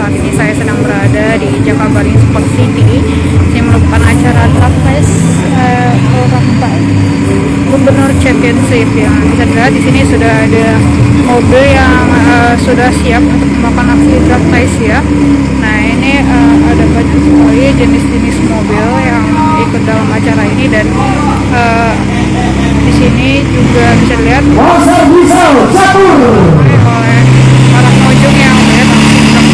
saat ini saya sedang berada di Jakabaring Sport City. Saya melakukan acara Drag Race Gubernur Championship. Yang bisa dilihat di sini sudah ada mobil yang sudah siap untuk melakukan aksi drag race ya. Nah ini ada banyak sekali jenis-jenis mobil yang ikut dalam acara ini, dan di sini juga bisa dilihat oleh para pengunjung yang melihat aksi drag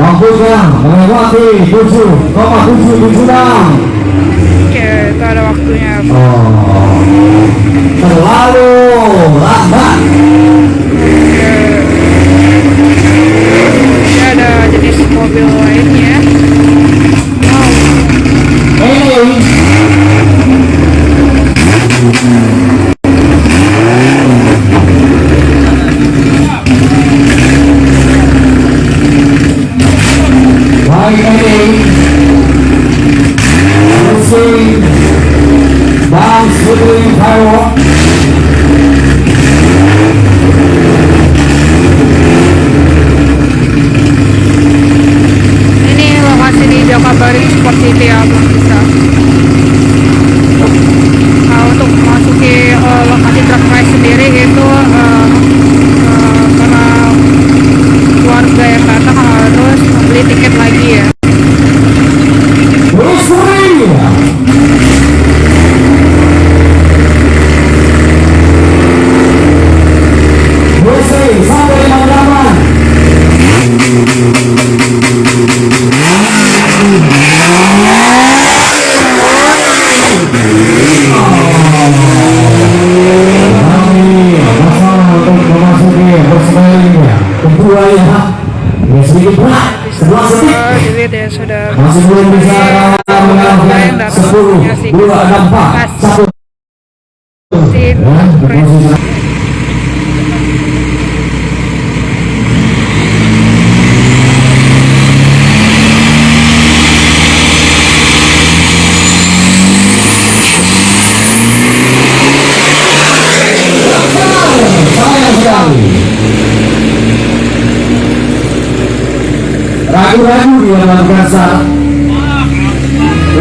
Waktunya melewati 7,77 jam. Oke, itu ada waktunya. Terlalu lambat. Oke, ada jenis mobil lainnya. Ini lokasi di Jakabaring Sport City ya, bisa. Nah, untuk memasuki lokasi drag race sendiri itu karena warga yang datang harus membeli tiket lagi ya. Dilihat ya, sudah masih belum bisa mengalahkan 10, 2, 4, 1. Ragu-ragu dia melakukan salah.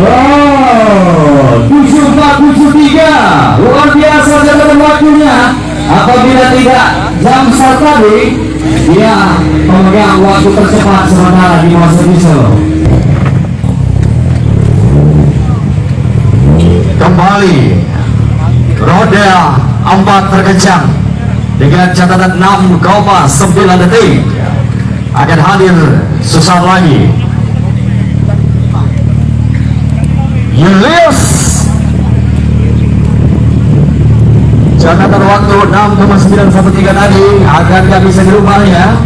Wow, 7473 luar biasa catatan waktunya. Apabila tidak jam start tadi, dia memegang waktu tercepat sementara di masa diesel. Kembali roda 4 terkencang dengan catatan 6,9 detik. Akan hadir sesaat lagi Julius. Catatan waktu 6,913 tadi akan gak bisa dirubah ya.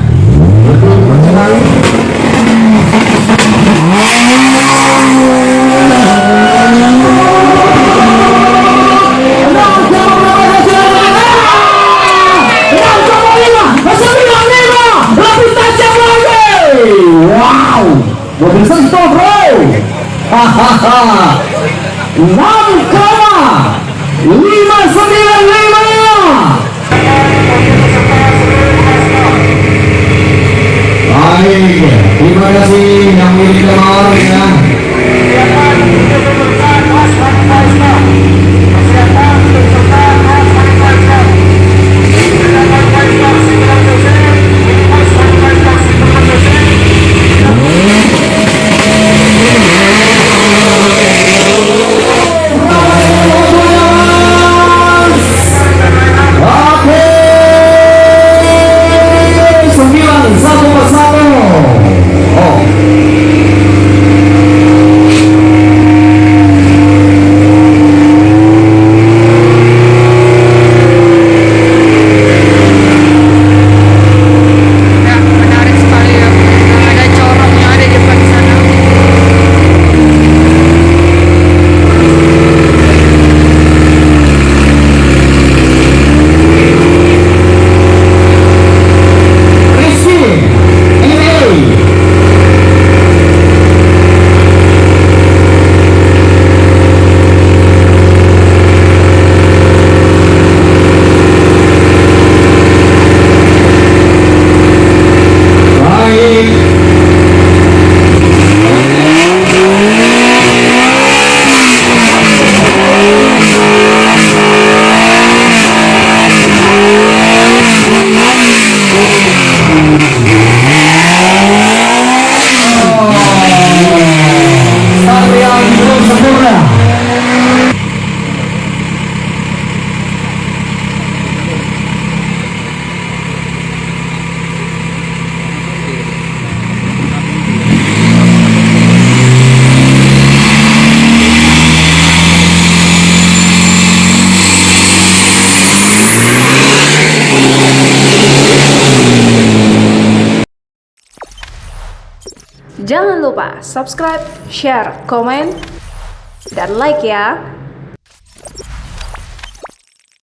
Wow, mobil sentuh bro. Hahaha, 6,595. Baik, terima kasih yang milik nomor ya. Jangan lupa subscribe, share, komen, dan like ya.